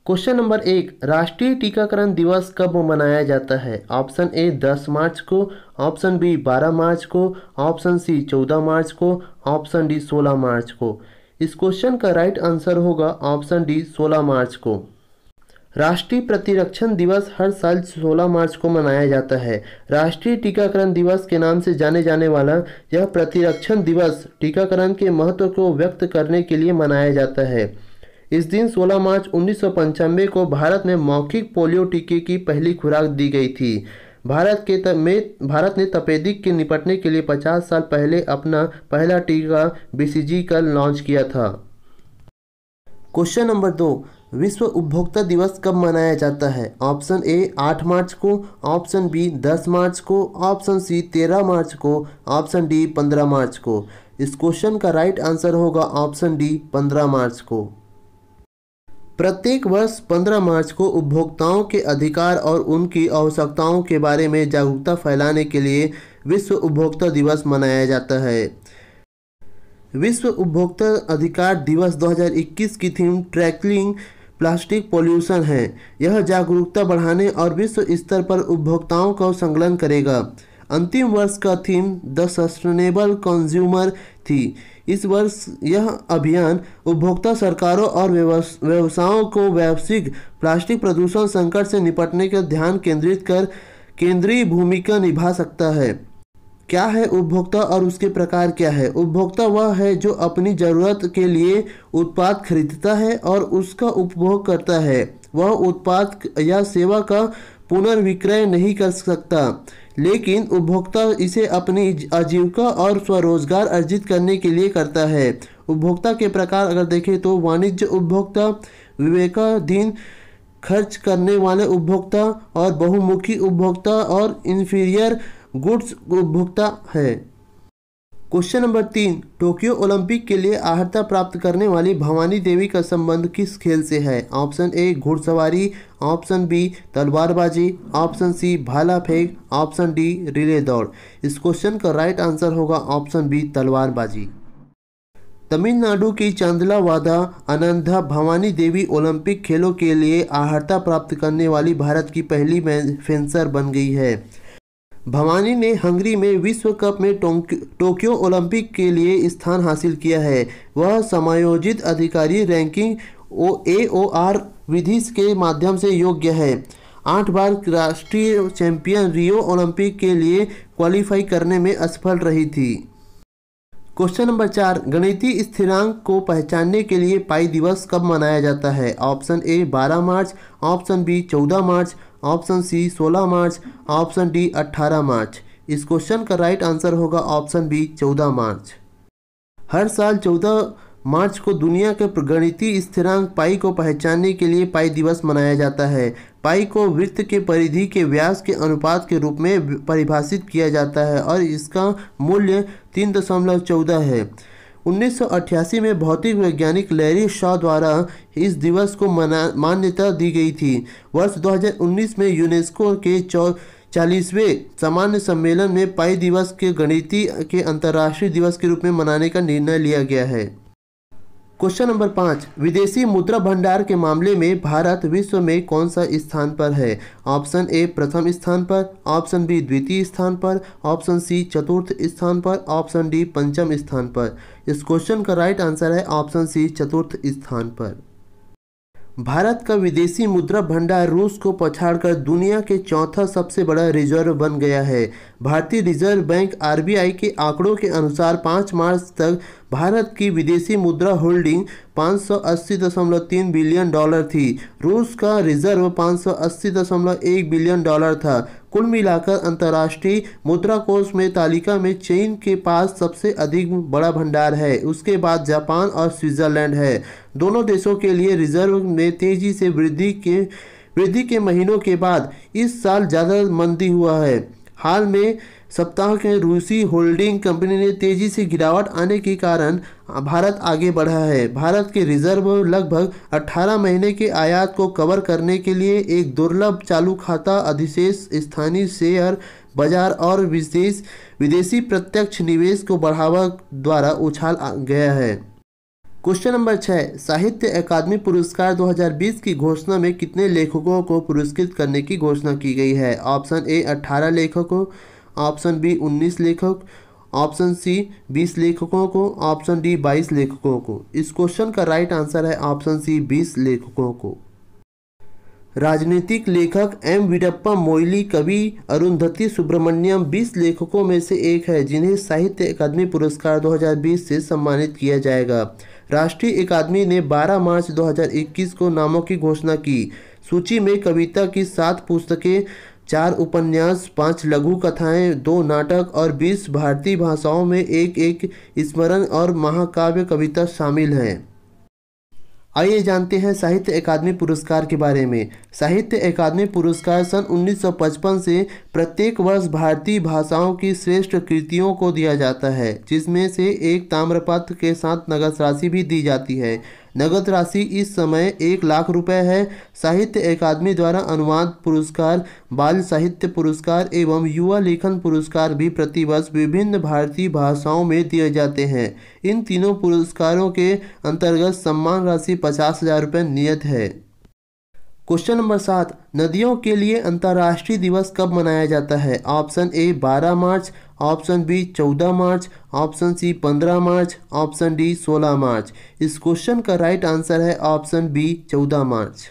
Question number 1, राष्ट्रीय टीकाकरण दिवस कब मनाया जाता है? ऑप्शन ए 10 मार्च को, ऑप्शन बी 12 मार्च को, ऑप्शन सी 14 मार्च को, ऑप्शन डी 16 मार्च को। इस क्वेश्चन का राइट आंसर होगा ऑप्शन डी 16 मार्च को। राष्ट्रीय प्रतिरक्षण दिवस हर साल 16 मार्च को मनाया जाता है। राष्ट्रीय टीकाकरण दिवस के नाम से जाने जाने वाला यह प्रतिरक्षण दिवस टीकाकरण के महत्व को व्यक्त करने के लिए मनाया जाता है। इस दिन 16 मार्च 1995 को भारत में मौखिक पोलियो टीके की पहली खुराक दी गई थी। भारत ने तपेदिक के निपटने के लिए 50 साल पहले अपना पहला टीका बीसीजी का लॉन्च किया था। क्वेश्चन नंबर 2, विश्व उपभोक्ता दिवस कब मनाया जाता है? ऑप्शन ए 8 मार्च को, ऑप्शन बी 10 मार्च को, ऑप्शन सी 13 मार्च को, ऑप्शन डी 15 मार्च को। इस क्वेश्चन का राइट आंसर होगा ऑप्शन डी 15 मार्च को। प्रत्येक वर्ष 15 मार्च को उपभोक्ताओं के अधिकार और उनकी आवश्यकताओं के बारे में जागरूकता फैलाने के लिए विश्व उपभोक्ता दिवस मनाया जाता है। विश्व उपभोक्ता अधिकार दिवस 2021 की थीम टैकलिंग प्लास्टिक पॉल्यूशन है। यह जागरूकता बढ़ाने और विश्व स्तर पर उपभोक्ताओं को संलग्न करेगा। अंतिम वर्ष का थीम द सस्टेनेबल कंज्यूमर थी। इस वर्ष यह अभियान उपभोक्ता सरकारों और व्यवसायों को वैश्विक प्लास्टिक प्रदूषण संकट से निपटने का ध्यान केंद्रित कर केंद्रीय भूमिका निभा सकता है। क्या है उपभोक्ता और उसके प्रकार क्या है? उपभोक्ता वह है जो अपनी ज़रूरत के लिए उत्पाद खरीदता है और उसका उपभोग करता है। वह उत्पाद या सेवा का पुनर्विक्रय नहीं कर सकता, लेकिन उपभोक्ता इसे अपनी आजीविका और स्वरोजगार अर्जित करने के लिए करता है। उपभोक्ता के प्रकार अगर देखें तो वाणिज्य उपभोक्ता, विवेकाधीन खर्च करने वाले उपभोक्ता और बहुमुखी उपभोक्ता और इन्फीरियर गुड्स उपभोक्ता है। क्वेश्चन नंबर 3, टोक्यो ओलंपिक के लिए अर्हता प्राप्त करने वाली भवानी देवी का संबंध किस खेल से है? ऑप्शन ए घुड़सवारी, ऑप्शन बी तलवारबाजी, ऑप्शन सी भाला फेंक, ऑप्शन डी रिले दौड़। इस क्वेश्चन का राइट आंसर होगा ऑप्शन बी तलवारबाजी। तमिलनाडु की चांदलावादा अनंधा भवानी देवी ओलंपिक खेलों के लिए अर्हता प्राप्त करने वाली भारत की पहली फेंसर बन गई है। भवानी ने हंगरी में विश्व कप में टोक्यो ओलंपिक के लिए स्थान हासिल किया है। वह समायोजित अधिकारी रैंकिंग AOR विधि के माध्यम से योग्य है। 8 बार राष्ट्रीय चैंपियन रियो ओलंपिक के लिए क्वालिफाई करने में असफल रही थी। क्वेश्चन नंबर 4, गणितीय स्थिरांक को पहचानने के लिए पाई दिवस कब मनाया जाता है? Option A 12 March, option B 14 March, option C 16 March, option D 18 March. इस क्वेश्चन का राइट आंसर होगा ऑप्शन बी 14 मार्च। हर साल 14 मार्च को दुनिया के गणितीय स्थिरांक पाई को पहचानने के लिए पाई दिवस मनाया जाता है। पाई को वृत्त के परिधि के व्यास के अनुपात के रूप में परिभाषित किया जाता है और इसका मूल्य 3.14 है। 1988 में भौतिक वैज्ञानिक लैरी शॉ द्वारा इस दिवस को मान्यता दी गई थी। वर्ष 2019 में यूनेस्को के 40वें सामान्य सम्मेलन में पाई दिवस के गणितीय के अंतर्राष्ट्रीय दिवस के रूप में मनाने का निर्णय लिया गया है। क्वेश्चन नंबर 5, विदेशी मुद्रा भंडार के मामले में भारत विश्व में कौन सा स्थान पर है? ऑप्शन ए प्रथम स्थान पर, ऑप्शन बी द्वितीय स्थान पर, ऑप्शन सी चतुर्थ स्थान पर, ऑप्शन डी पंचम स्थान पर। इस क्वेश्चन का राइट आंसर है ऑप्शन सी चतुर्थ स्थान पर। भारत का विदेशी मुद्रा भंडार रूस को पछाड़कर दुनिया के चौथा सबसे बड़ा रिजर्व बन गया है। भारतीय रिजर्व बैंक RBI के आंकड़ों के अनुसार 5 मार्च तक भारत की विदेशी मुद्रा होल्डिंग $580.3 बिलियन थी। रूस का रिजर्व $580.1 बिलियन था। कुल मिलाकर अंतर्राष्ट्रीय मुद्रा कोष में तालिका में चीन के पास सबसे अधिक बड़ा भंडार है। उसके बाद जापान और स्विट्जरलैंड है। दोनों देशों के लिए रिजर्व में तेजी से वृद्धि के महीनों के बाद इस साल ज़्यादा मंदी हुआ है। हाल में सप्ताह के रूसी होल्डिंग कंपनी ने तेजी से गिरावट आने के कारण भारत आगे बढ़ा है। भारत के रिजर्व लगभग 18 महीने के आयात को कवर करने के लिए एक दुर्लभ चालू खाता अधिशेष स्थानीय शेयर बाजार और विदेशी प्रत्यक्ष निवेश को बढ़ावा द्वारा उछाल गया है। क्वेश्चन नंबर 6, साहित्य अकादमी पुरस्कार 2020 की घोषणा में कितने लेखकों को पुरस्कृत करने की घोषणा की गई है? ऑप्शन ए 18 लेखकों, ऑप्शन बी 19 लेखक, ऑप्शन सी 20 लेखकों को, ऑप्शन डी 22 लेखकों को। इस क्वेश्चन का राइट आंसर है ऑप्शन सी 20 लेखकों को। राजनीतिक लेखक एम वीरप्पा मोइली कवि अरुंधति सुब्रमण्यम 20 लेखकों में से एक है जिन्हें साहित्य अकादमी पुरस्कार 2020 से सम्मानित किया जाएगा। राष्ट्रीय अकादमी ने 12 मार्च 2021 को नामों की घोषणा की। सूची में कविता की 7 पुस्तकें, 4 उपन्यास, 5 लघु कथाएं, 2 नाटक और 20 भारतीय भाषाओं में एक स्मरण और महाकाव्य कविता शामिल हैं। आइए जानते हैं साहित्य अकादमी पुरस्कार के बारे में। साहित्य अकादमी पुरस्कार सन 1955 से प्रत्येक वर्ष भारतीय भाषाओं की श्रेष्ठ कृतियों को दिया जाता है, जिसमें से एक ताम्रपत्र के साथ नगद राशि भी दी जाती है। नगद राशि इस समय 1 लाख रुपए है। साहित्य अकादमी द्वारा अनुवाद पुरस्कार, बाल साहित्य पुरस्कार एवं युवा लेखन पुरस्कार भी प्रतिवर्ष विभिन्न भारतीय भाषाओं में दिए जाते हैं। इन तीनों पुरस्कारों के अंतर्गत सम्मान राशि 50,000 रुपये नियत है। क्वेश्चन नंबर 7, नदियों के लिए अंतर्राष्ट्रीय दिवस कब मनाया जाता है? Option A 12 March, option B 14 March, option C 15 March, option D 16 March. इस क्वेश्चन का राइट आंसर है ऑप्शन बी 14 मार्च।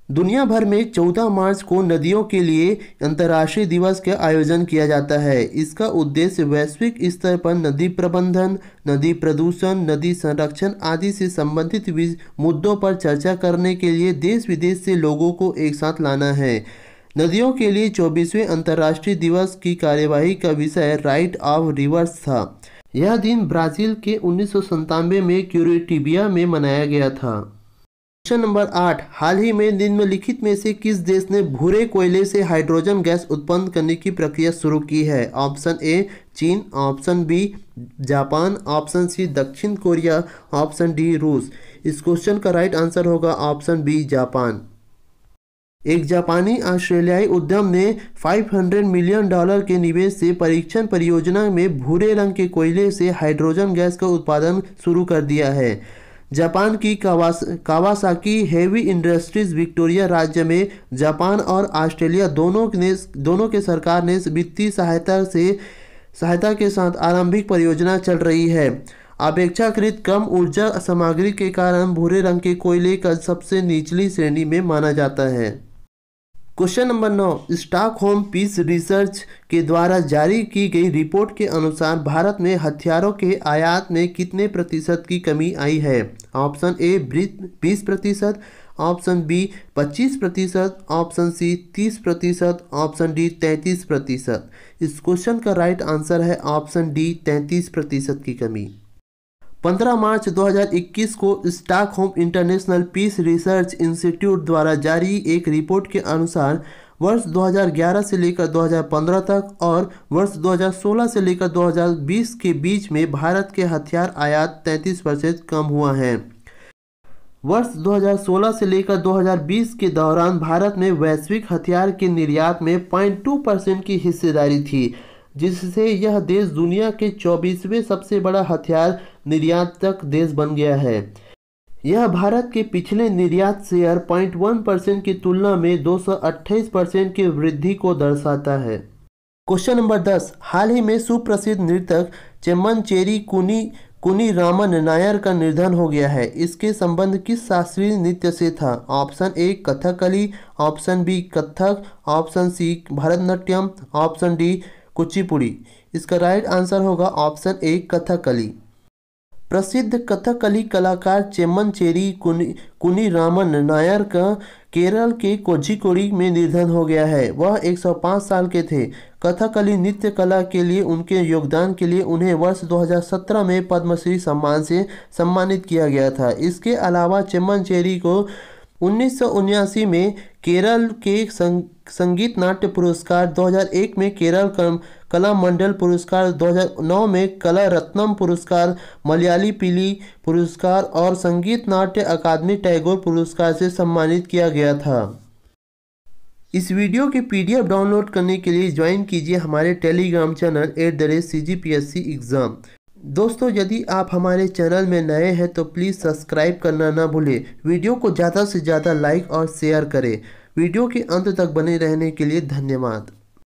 दुनिया भर में 14 मार्च को नदियों के लिए अंतर्राष्ट्रीय दिवस का आयोजन किया जाता है। इसका उद्देश्य वैश्विक स्तर पर नदी प्रबंधन, नदी प्रदूषण, नदी संरक्षण आदि से संबंधित मुद्दों पर चर्चा करने के लिए देश विदेश से लोगों को एक साथ लाना है। नदियों के लिए 24वें अंतर्राष्ट्रीय दिवस की कार्यवाही का विषय राइट ऑफ रिवर्स था। यह दिन ब्राज़ील के 1997 में क्यूरेटिबिया में मनाया गया था। क्वेश्चन नंबर 8, हाल ही में निम्नलिखित में से किस देश ने भूरे कोयले से हाइड्रोजन गैस उत्पन्न करने की प्रक्रिया शुरू की है? ऑप्शन ए चीन, option B Japan, option C दक्षिण कोरिया, ऑप्शन डी रूस। इस क्वेश्चन का राइट आंसर होगा ऑप्शन बी जापान। एक जापानी ऑस्ट्रेलियाई उद्यम ने $500 मिलियन के निवेश से परीक्षण परियोजना में भूरे रंग के कोयले से हाइड्रोजन गैस का उत्पादन शुरू कर दिया है। जापान की कावासाकी हेवी इंडस्ट्रीज विक्टोरिया राज्य में जापान और ऑस्ट्रेलिया दोनों के सरकार ने वित्तीय सहायता के साथ आरंभिक परियोजना चल रही है। अपेक्षाकृत कम ऊर्जा सामग्री के कारण भूरे रंग के कोयले का सबसे निचली श्रेणी में माना जाता है। Question number 9, Stockholm peace research के द्वारा जारी की गई रिपोर्ट के अनुसार भारत में हथियारों के आयात में कितने प्रतिशत की कमी आई है? Option A 20%, option B 25%, option C 30%, option D 33%। इस क्वेश्चन का राइट आंसर है ऑप्शन डी 33% की कमी। 15 मार्च 2021 को Stockholm international peace research institute द्वारा जारी एक रिपोर्ट के अनुसार वर्ष 2011 से लेकर 2015 तक और वर्ष 2016 से लेकर 2020 के बीच में भारत के हथियार आयात 33% कम हुआ है। वर्ष 2016 से लेकर 2020 के दौरान भारत में वैश्विक हथियार के निर्यात में 0.2% की हिस्सेदारी थी, जिससे यह देश दुनिया के 24वें सबसे बड़ा हथियार निर्यातक देश बन गया है। यह भारत के पिछले निर्यात शेयर 0.1% की तुलना में 228% की वृद्धि को दर्शाता है। क्वेश्चन नंबर 10, हाल ही में सुप्रसिद्ध नृतक चेम्मनचेरी कुनी रामन नायर का निधन हो गया है। इसके संबंध किस शास्त्रीय नृत्य से था? Option A Kathakali, option B Kathak, option C Bharatanatyam, option D Kuchipudi. इसका राइट आंसर होगा ऑप्शन ए कथकली। प्रसिद्ध कथकली कलाकार चेम्मनचेरी कुनी रामन नायर का केरल के कोझिकोडी में निधन हो गया है। वह 105 साल के थे। कथकली नृत्य कला के लिए उनके योगदान के लिए उन्हें वर्ष 2017 में पद्मश्री सम्मान से सम्मानित किया गया था। इसके अलावा चेम्मनचेरी को 1979 में केरल के संगीत नाट्य पुरस्कार, 2001 में केरल कला मंडल पुरस्कार, 2009 में कला रत्नम पुरस्कार, मलयाली पीली पुरस्कार और संगीत नाट्य अकादमी टैगोर पुरस्कार से सम्मानित किया गया था। इस वीडियो के PDF डाउनलोड करने के लिए ज्वाइन कीजिए हमारे टेलीग्राम चैनल @CGPSC एग्ज़ाम। दोस्तों यदि आप हमारे चैनल में नए हैं तो प्लीज़ सब्सक्राइब करना ना भूलें। वीडियो को ज़्यादा से ज़्यादा लाइक और शेयर करें। वीडियो के अंत तक बने रहने के लिए धन्यवाद।